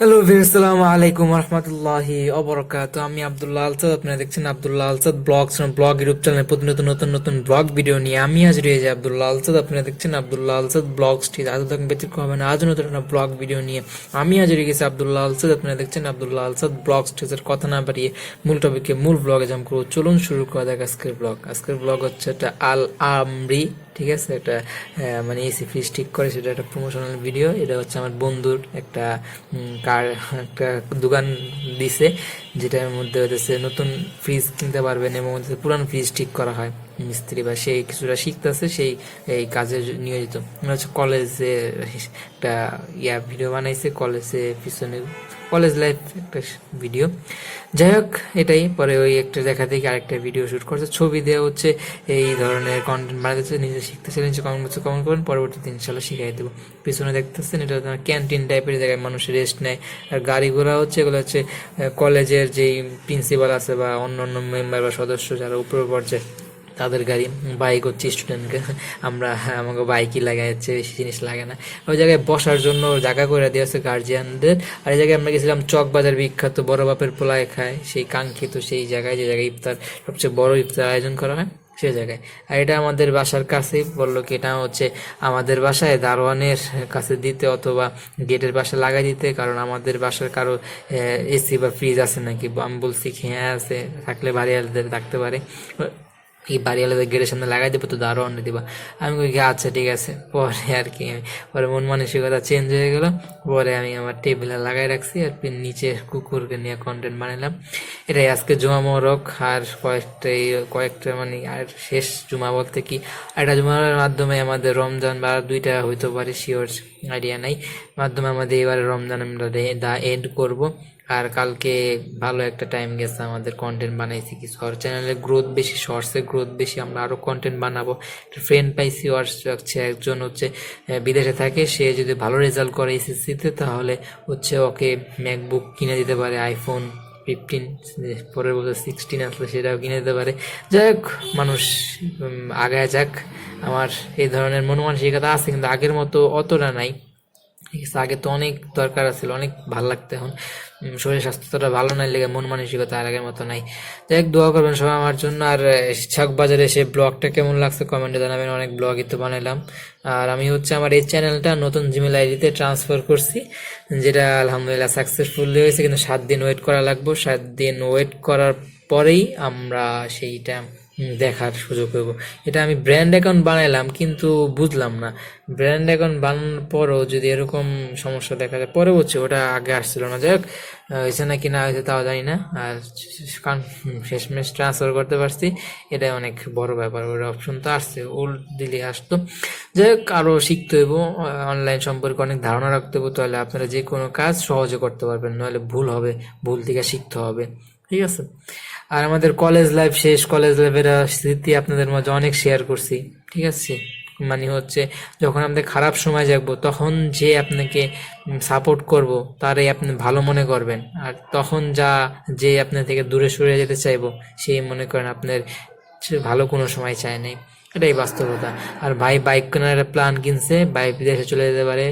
Hello আসসালামু আলাইকুম রহমতুল্লাহি অবরাকাত। আমি আব্দুল্লাহ আলসাদ, আপনারা দেখছেন আব্দুল্লাহ আলসাদ ব্লগ ইউটিউব চ্যানেল। প্রতিনিয়ত নতুন নতুন ব্লগ ভিডিও নিয়ে আমি হাজির হয়েছি আব্দুল্লাহ আলসাদ। আপনারা দেখছেন আব্দুল্লাহ আলসাদ ব্লগস। ঠিক আজ তখন ব্যতিক্রম হবে না, আজ নতুন একটা ব্লগ ভিডিও নিয়ে আমি হাজির হয়ে গেছি আব্দুল্লাহ আলসাদ। আপনারা দেখছেন আব্দুল্লাহ আলসাদ ব্লগস। ঠিক কথা না বাড়িয়ে মূল টপিকে মূল ব্লগে জাম করবো। চলুন শুরু করা যাক আজকের ব্লগ। আজকের ব্লগ হচ্ছে একটা আল আমরি, ঠিক আছে, একটা মানে এসি ফ্রিজ ঠিক করে সেটা একটা প্রমোশনাল ভিডিও। এটা হচ্ছে আমার বন্ধুর একটা কার একটা দোকান দিছে, যেটার মধ্যে হচ্ছে নতুন ফ্রিজ কিনতে পারবেন এবং পুরান ফ্রিজ ঠিক করা হয়। মিস্ত্রি বা সেই কিছুটা শিখতেছে, সেই এই কাজে নিয়োজিত। হচ্ছে কলেজে একটা ভিডিও বানাইছে, কলেজে পিছনে কলেজ লাইফ একটা ভিডিও। যাই হোক, এটাই পরে ওই একটা দেখা দেখি আরেকটা ভিডিও শুট করছে, ছবি দেওয়া হচ্ছে, এই ধরনের কন্টেন্ট বানাতেছে, নিজে শিখতেছে, নিজে কমেন্ট করবেন, পরবর্তীতে ইনশাল্লাহ শিখাই দেবো। পিছনে দেখতেছেন এটা ক্যান্টিন টাইপের জায়গায় মানুষ রেস্ট নেয়। আর গাড়িগুলো হচ্ছে এগুলো হচ্ছে কলেজের যেই প্রিন্সিপাল আছে বা অন্য অন্য মেম্বার বা সদস্য যারা উপর পর্যায়ে তাদের গাড়ি। বাইক হচ্ছে স্টুডেন্টকে, আমরা আমাকে বাইকই লাগাই, হচ্ছে বেশি জিনিস লাগে না। ওই জায়গায় বসার জন্য জায়গা করে দিয়েছে গার্জিয়ানদের। আর এই জায়গায় আমরা গেছিলাম চকবাজার, বিখ্যাত বড় বাপের পোলায় খায়, সেই কাঙ্ক্ষিত সেই জায়গায়, যে জায়গায় ইফতার সবচেয়ে বড় ইফতার আয়োজন করা হয় সে জায়গায়। আর এটা আমাদের বাসার কাছেই, বললো কি এটা হচ্ছে আমাদের বাসায় দারোয়ানের কাছে দিতে অথবা গেটের পাশে লাগাই দিতে, কারণ আমাদের বাসার কারো এসি বা ফ্রিজ আছে নাকি। আমি বলছি হ্যাঁ আছে, থাকলে বাড়িওয়ালাদের থাকতে পারে, এই বাড়িওয়ালাদের গেটের সামনে লাগাই দেবো, তো দারোয়ান দিবা। আমি কই আচ্ছা ঠিক আছে। পরে আর কি পরে মন মানসিকতা চেঞ্জ হয়ে গেল। পরে আমি আমার টেবিলে লাগাই রাখছি, আর নিচে কুকুরকে নিয়ে কন্টেন্ট বানালাম। এটাই আজকে জুমা মোবারক। আর কয়েকটা মানে আর শেষ জুমা বলতে কি, একটা জুমার মাধ্যমে আমাদের রমজান বা দুইটা হইতে পারে, শিওর আইডিয়া নাই, মাধ্যমে আমাদের এবারে রমজান আমরা দা এন্ড করব। আর কালকে ভালো একটা টাইম গেছে, আমাদের কন্টেন্ট বানাইছি কিছু, আর চ্যানেলের গ্রোথ বেশি, শর্টসের গ্রোথ বেশি, আমরা আরও কন্টেন্ট বানাবো। একটা ফ্রেন্ড পাইছি, ওর হচ্ছে একজন হচ্ছে বিদেশে থাকে, সে যদি ভালো রেজাল্ট করে এসএসসিতে তাহলে হচ্ছে ওকে ম্যাকবুক কিনে দিতে পারে, আইফোন 15, পরের বছর 16 আসলে সেটাও কিনে দিতে পারে। যাই হোক, মানুষ আগায় যাক। আমার এই ধরনের মন মানসিকতা আছে, কিন্তু আগের মতো অতটা নাই, ঠিক আছে। আগে তো অনেক দরকার ছিল, অনেক ভালো লাগতো। এখন শরীর স্বাস্থ্যটা ভালো নাই লেগে মন মানসিকতা আর আগের মতো নাই। যাই হোক, দোয়া করবেন সবাই আমার জন্য। আর শাক বাজারে এসে ব্লগটা কেমন লাগছে কমেন্টে জানাবেন। অনেক ব্লগই তো বানাইলাম। আর আমি হচ্ছে আমার এই চ্যানেলটা নতুন জিমেল আইডিতে ট্রান্সফার করছি, যেটা আলহামদুলিল্লাহ সাকসেসফুলি হয়েছে, কিন্তু 7 দিন ওয়েট করা লাগবে। 7 দিন ওয়েট করার পরেই আমরা সেইটা দেখার সুযোগ হইব। এটা আমি ব্র্যান্ড অ্যাকাউন্ট বানাইলাম, কিন্তু বুঝলাম না ব্র্যান্ড অ্যাকাউন্ট বানানোর পরও যদি এরকম সমস্যা দেখা যায়। পরে হচ্ছে ওটা আগে আসছিল না। যাই হোক, হয়েছে নাকি না হয়েছে তাও জানি না। আর শেষমেশ ট্রান্সফার করতে পারছি, এটাই অনেক বড় ব্যাপার। ওর অপশন তো আসছে, ওল্ড দিলে আসতো। যাই হোক, আরও শিখতে হইব, অনলাইন সম্পর্কে অনেক ধারণা রাখতে হইব, তাহলে আপনারা যে কোনো কাজ সহজে করতে পারবেন, নাহলে ভুল হবে, ভুল থেকে শিখতে হবে, ঠিক আছে। আর আমাদের কলেজ লাইফ শেষ, কলেজ লাইফের স্মৃতি আপনাদের মাঝে অনেক শেয়ার করছি, ঠিক আছে। মানে হচ্ছে যখন আমাদের খারাপ সময় যাবো, তখন যে আপনাকে সাপোর্ট করব তারাই আপনি ভালো মনে করবেন। আর তখন যে আপনার থেকে দূরে সরে যেতে চাইবো, সেই মনে করেন আপনার ভালো কোনো সময় চায় নাই। এটাই বাস্তবতা। আর ভাই বাইক কেনার একটা প্ল্যান কিনছে, বাইক বিদেশে চলে যেতে পারে,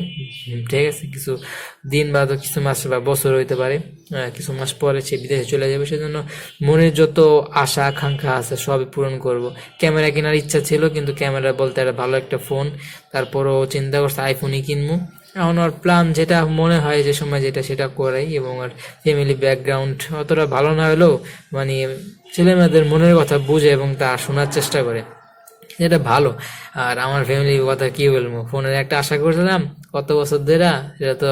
ঠিক আছে, কিছু দিন বা কিছু মাস বা বছর হইতে পারে, কিছু মাস পরে সে বিদেশে চলে যাবে। সেজন্য মনের যত আশা আকাঙ্ক্ষা আছে সবই পূরণ করব। ক্যামেরা কেনার ইচ্ছা ছিল, কিন্তু ক্যামেরা বলতে একটা ভালো একটা ফোন, তারপরও চিন্তা করছে আইফোনই কিনবো। এখন আর প্ল্যান যেটা মনে হয় যে সময় যেটা সেটা করাই। এবং আর ফ্যামিলি ব্যাকগ্রাউন্ড অতটা ভালো না হলেও মানে ছেলেমেয়েদের মনের কথা বুঝে এবং তা শোনার চেষ্টা করে, এটা ভালো। আর আমার ফ্যামিলির কথা কি বলবো, ফোনের একটা আশা করছিলাম কত বছর ধরে, সেটা তো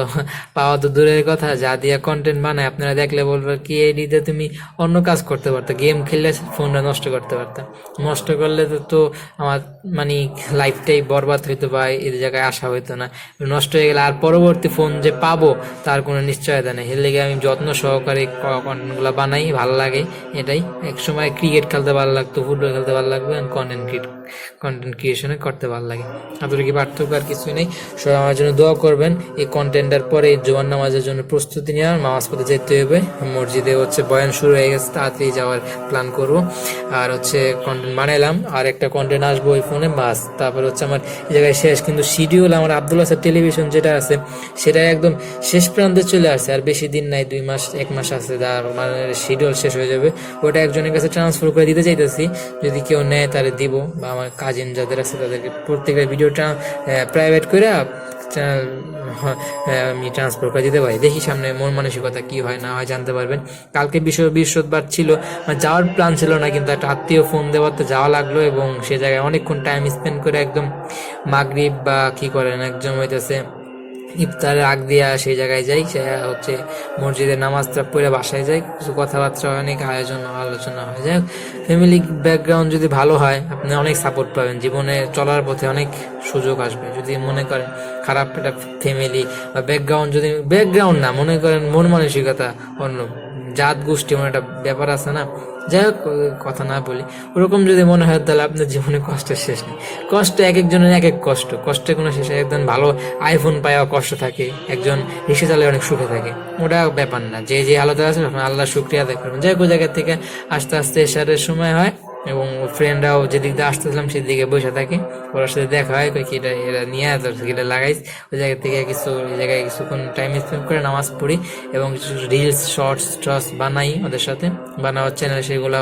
পাওয়া তো দূরের কথা। যা দিয়ে কন্টেন্ট বানায় আপনারা দেখলে বলবেন কি এই দিতে তুমি অন্য কাজ করতে পারতো, গেম খেললে ফোনটা নষ্ট করতে পারতাম। নষ্ট করলে তো আমার মানে লাইফটাই বরবাদ হইতো বা এই জায়গায় আসা হইতো না। নষ্ট হয়ে গেলে আর পরবর্তী ফোন যে পাবো তার কোনো নিশ্চয়তা নেই। এর লেগে আমি যত্ন সহকারে কন্টেন্টগুলো বানাই, ভালো লাগে এটাই। এক সময় ক্রিকেট খেলতে ভালো লাগতো, ফুটবল খেলতে ভালো লাগবে, কন্টেন্ট কন্টেন্ট ক্রিয়েশনে করতে ভালো লাগে। এতটুকু পার্থক্য আর কিছুই নেই। সবাই আমার জন্য দোয়া করবেন। এই কন্টেন্টের পরে জোয়ার নামাজের জন্য প্রস্তুতি নেওয়ার, নামাজ পড়তে যেতে হবে। মসজিদে বয়ান শুরু হয়ে গেছে, তাড়াতাড়ি যাওয়ার প্ল্যান করবো। আর কন্টেন্ট বানাইলাম, আর একটা কন্টেন্ট আসবো ওই ফোনে, বাস। তারপর আমার এই জায়গায় শেষ, কিন্তু শিডিউল আমার আব্দুল্লাহ স্যার টেলিভিশন যেটা আছে সেটা একদম শেষ প্রান্তে চলে আসছে। আর বেশি দিন নাই, 2 মাস 1 মাস আছে, তার মানে শিডিউল শেষ হয়ে যাবে। ওটা একজনের কাছে ট্রান্সফার করে দিতে চাইতেছি, যদি কেউ নেয় তাহলে দিব, বা আমার কাজিন যাদের আছে তাদেরকে প্রত্যেকের ভিডিওটা প্রাইভেট করে চ্যানেল আমি ট্রান্সফার করে দিতে পারি। দেখি সামনে মন মানসিকতা কি হয় না হয় জানতে পারবেন। কালকে বৃহস্পতিবার ছিল, যাওয়ার প্ল্যান ছিল না, কিন্তু একটা আত্মীয় ফোন দেওয়ার তো যাওয়া লাগলো, এবং সে জায়গায় অনেকক্ষণ টাইম স্পেন্ড করে একদম মাগরিব বা কি করেন একদম হইতেছে ইফতারের আগ দিয়া সেই জায়গায় যাই, সে মসজিদে নামাজটা পড়ে বাসায় যাই, কিছু কথাবার্তা, অনেক আলোচনা হয়ে যায়। ফ্যামিলি ব্যাকগ্রাউন্ড যদি ভালো হয়, আপনি অনেক সাপোর্ট পাবেন, জীবনে চলার পথে অনেক সুযোগ আসবে। যদি মনে করেন খারাপ একটা ফ্যামিলি বা ব্যাকগ্রাউন্ড না, মনে করেন মন মানসিকতা অন্য জাত গোষ্ঠী, এমন একটা ব্যাপার আছে না, যাই হোক কথা না বলি, ওরকম যদি মনে হয় তাহলে আপনার জীবনে কষ্টের শেষ নেই। কষ্ট এক একজনের এক এক কষ্ট, কষ্টের কোনো শেষ। একজন ভালো আইফোন পাওয়া কষ্ট থাকে, একজন রিক্সা চালিয়ে অনেক সুখে থাকে, ওটা ব্যাপার না। যে হালতে আছে আল্লাহ শুক্রিয়া আদায় করবেন। যাই হোক, ওই জায়গা থেকে আস্তে আস্তে এসারের সময় হয়, এবং ফ্রেন্ডরাও যেদিক দিয়ে আসতেছিলাম সেদিকে বসে থাকে, ওর সাথে দেখা হয়, কিটা এরা নিয়ে এটা লাগাইস। ওই জায়গা থেকে ওই জায়গায় কিছুক্ষণ টাইম স্পেন্ড করে নামাজ পড়ি, এবং কিছু রিলস শর্টস বানাই ওদের সাথে। বানাওয়ার চ্যানেল সেগুলো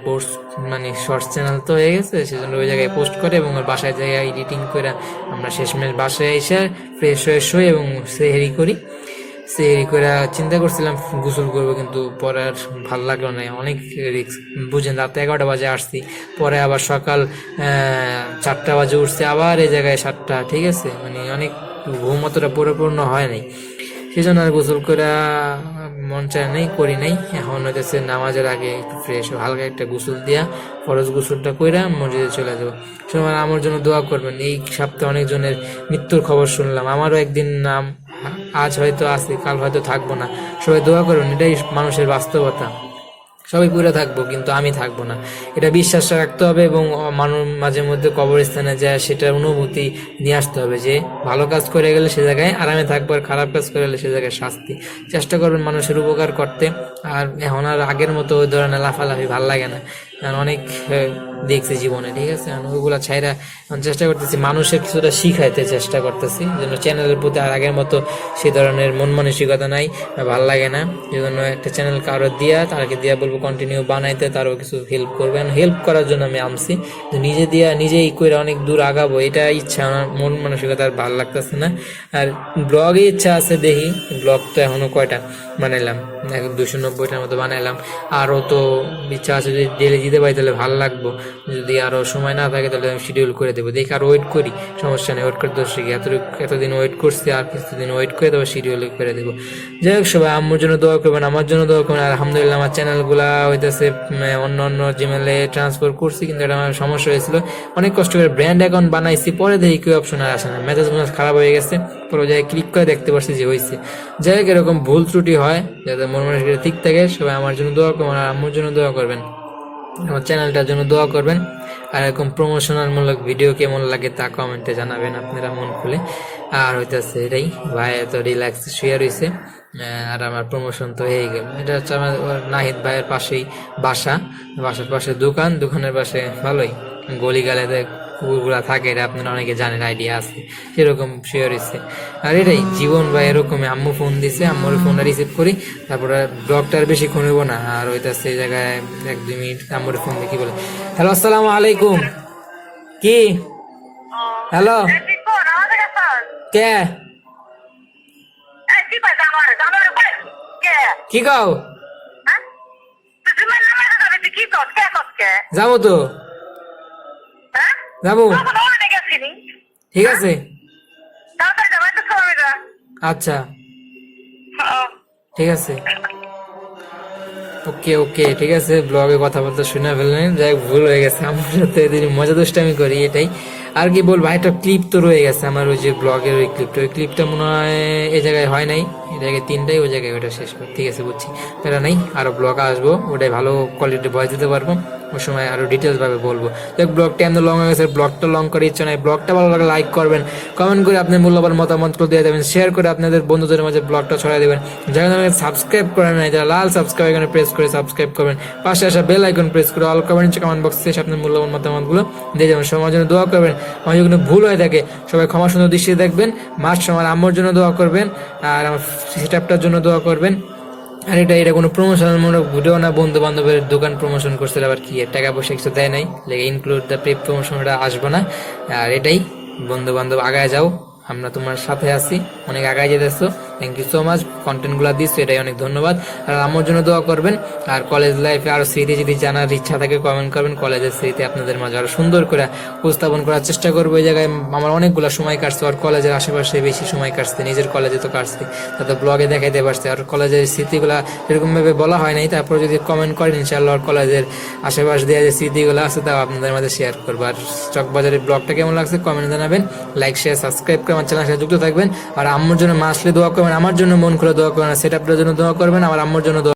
পোস্ট, মানে শর্টস চ্যানেল তো হয়ে গেছে, সেজন্য ওই জায়গায় পোস্ট করে, এবং ওর বাসায় জায়গায় এডিটিং করে আমরা শেষমেশ বাসায় এসে ফ্রেশ হই এবং সেহেরি করি। সেহেরি করে চিন্তা করছিলাম গোসল করবো, কিন্তু পরে আর ভালো লাগলো না, অনেক রিস্ক। বুঝেন, রাত 11টা বাজে আসছি, পরে আবার সকাল 4টা বাজে উঠছে, আবার এই জায়গায় 7টা, ঠিক আছে, মানে অনেক ঘুম অতটা পরিপূর্ণ হয় নাই, সেই জন্য আর গোসল করে মন চায় নাই, করি নাই। এখন হইতেছে নামাজের আগে একটু ফ্রেশ হালকা একটা গোসল দিয়া ফরজ গোসলটা কইরা মসজিদে চলে যাবো। সবাই আমার জন্য দোয়া করবেন। এই সপ্তাহে অনেকজনের মৃত্যুর খবর শুনলাম, আমারও একদিন নাম, আজ হয়তো আছে, কাল হয়তো থাকবো না। সবাই দোয়া করবেন, এটাই মানুষের বাস্তবতা। সবাই পুরো থাকবো, কিন্তু আমি থাকবো না, এটা বিশ্বাস রাখতে হবে, এবং মানুষ মাঝে মধ্যে কবরস্থানে যায় সেটার অনুভূতি নিয়ে আসতে হবে, যে ভালো কাজ করে গেলে সে জায়গায় আরামে থাকবো, আর খারাপ কাজ করে গেলে সে জায়গায় শাস্তি। চেষ্টা করবেন মানুষের উপকার করতে। আর এখন আর আগের মতো ওই ধরনের লাফালাফি ভাল লাগে না, কারণ অনেক দেখছি জীবনে, ঠিক আছে। ওইগুলা ছাইরা চেষ্টা করতেছি মানুষের কিছুটা শিখাইতে চেষ্টা করতেছি, যেন চ্যানেলের প্রতি আর আগের মতো সেই ধরনের মন মানসিকতা নাই, ভাল লাগে না। এই জন্য একটা চ্যানেল কারো তারকে দিয়া বলবো কন্টিনিউ বানাইতে, তারও কিছু হেল্প করবেন। হেল্প করার জন্য আমি আমছি, নিজেই করে অনেক দূর আগাবো, এটা ইচ্ছা। আমার মন মানসিকতা আর ভালো লাগতেছে না। আর ব্লগে ইচ্ছা আছে, দেখি ব্লগ তো এখনো কয়টা বানাইলাম, 290টার মতো বানাইলাম। আরও তো ইচ্ছা আছে, যদি ডেলি দিতে পারি তাহলে ভালো লাগবো। যদি আরো সময় না থাকে তাহলে আমি শিডিউল করে দেবো, দেখি আর ওয়েট করি, সমস্যা নেই, ওয়েট করতে শিখি। এতদিন ওয়েট করছি, আর কিছুদিন ওয়েট করে তবে শিডিউল করে দেবো। যাই হোক, সবাই আম্মুর জন্য দোয়া করবেন, আমার জন্য দোয়া করবেন। আলহামদুলিল্লাহ আমার চ্যানেলগুলা হইতেছে অন্য জিমেলে ট্রান্সফার করছি, কিন্তু এটা আমার সমস্যা হয়েছিল। অনেক কষ্ট করে ব্র্যান্ড অ্যাকাউন্ট বানাইছি, পরে দেখি কেউ অপশন আর আসে না, মেজাজ খারাপ হয়ে গেছে। পরে যাই ক্লিক করে দেখতে পারছি যে হয়েছে। যাই হোক, এরকম ভুল ত্রুটি হয়, যাতে মন মানসিকতা ঠিক থাকে। সবাই আমার জন্য দোয়া করবেন, আর আম্মুর জন্য দোয়া করবেন, আমার চ্যানেলটার জন্য দোয়া করবেন। আর এরকম প্রমোশনালমূলক ভিডিও কেমন লাগে তা কমেন্টে জানাবেন আপনারা মন খুলে। আর হইতেছে এটাই, ভাই এত রিল্যাক্স শুয়ে রয়েছে, আর আমার প্রমোশন তো হয়ে গেল। এটা হচ্ছে আমার নাহিদ ভাইয়ের পাশেই বাসার পাশে দোকানের পাশে ভালোই গলি গালেতে কুকুরগুলা থাকে, এটা আপনারা অনেকে জানেন, আইডিয়া আছে, সেরকম শুয়ে রয়েছে। আর এটাই জীবন ভাই এরকমই। আম্মু ফোন দিছে, আম্মুর ফোনটা রিসিভ করি, তারপরে ব্লগটা আর বেশি খুনব না। আর হইতেছে এই জায়গায় 1-2 মিনিট আম্মুর ফোন দিয়ে কি বলে, হ্যালো আসসালামু আলাইকুম। কি হ্যালো, কে কি কাও, যাবো তো, যাবো, ঠিক আছে, আচ্ছা ঠিক আছে, ওকে ঠিক আছে। ব্লগে কথা বলতে শুনে ফেললেন, যাই ভুল হয়ে গেছে, আমার সাথে এদিন মজা দুষ্টামি করি, এটাই আর কি বলবো। একটা ক্লিপ তো রয়ে গেছে আমার, ওই যে ব্লগের ওই ক্লিপটা মনে হয় এই জায়গায় হয় নাই, এই জায়গায় 3টাই, ওই জায়গায় ওটা শেষ করে, ঠিক আছে বুঝছি, এটা নাই। আরো ব্লগ আসবো, ওটাই ভালো কোয়ালিটি ভয়েস দিতে পারবো। ওই সময় আরো ডিটেলস ভাবে বলবো। দেখ ব্লগটা এমন লং হয়ে গেছে, ব্লগটা লং করে ইচ্ছা নাই, ব্লগটা ভালো লাগলে লাইক করবেন, কমেন্ট করে আপনার মূল্যবান মতামতগুলো দিয়ে দেবেন, শেয়ার করে আপনাদের বন্ধুদের মাঝে ব্লগটা ছড়াই দেবেন। যারা সাবস্ক্রাইব করেন নাই, যারা লাল সাবস্ক্রাইব এখানে প্রেস করে সাবস্ক্রাইব করবেন, পাশে আসা বেল আইকন প্রেস করে অল কমেন্ট বক্সে এসে আপনার মূল্যবান মতামতগুলো দিয়ে যাবেন। সবার জন্য দোয়া করবেন, আমার যদি কোনো ভুল হয়ে থাকে সবাই ক্ষমা সুন্দর দৃষ্টিতে দেখবেন। মাস্ট আমার আম্মুর জন্য দোয়া করবেন, আর আমার সেটআপটার জন্য দোয়া করবেন। আর এটা কোনো প্রমোশনালমূলক ভিডিও না, বন্ধু বান্ধবের দোকান প্রমোশন করছিল, আবার কি টাকা পয়সা কিছু দেয় নাই, ইনক্লুড দ্য পেড প্রমোশন, ওটা আসবো না। আর এটাই, বন্ধু বান্ধব আগায় যাও, আমরা তোমার সাথে আছি, অনেক আগায় যেতেছো, থ্যাংক ইউ সো মাচ। কন্টেন্টগুলো দিচ্ছ, এটাই অনেক ধন্যবাদ। আর আমার জন্য দোয়া করবেন। আর কলেজ লাইফে আরো স্মৃতি যদি জানার ইচ্ছা থাকে কমেন্ট করবেন, কলেজের স্মৃতি আপনাদের মাঝে আরো সুন্দর করে উপস্থাপন করার চেষ্টা করবো। এই জায়গায় আমার অনেকগুলো সময় কাটছে, আর কলেজের আশেপাশে বেশি সময় কাটছে, নিজের কলেজে তো কাটছে, তাতে ব্লগে দেখাইতে পারছে। আর কলেজের স্মৃতিগুলা এরকম ভাবে বলা হয় নাই, তারপর যদি কমেন্ট করেন ইনশাআল্লাহ কলেজের আশেপাশে দেওয়া যে স্মৃতিগুলো আছে তাও আপনাদের মাঝে শেয়ার করবো। আর চকবাজারের ব্লগটা কেমন লাগছে কমেন্ট জানাবেন, লাইক শেয়ার সাবস্ক্রাইব করে আমার চ্যানেলের সাথে যুক্ত থাকবেন। আর আম্মুর জন্য মাসলে দোয়া করবেন, আমার জন্য মন খুলে দোয়া করবেন, সেটআপটার জন্য দোয়া করবেন, আমার আম্মুর জন্য দোয়া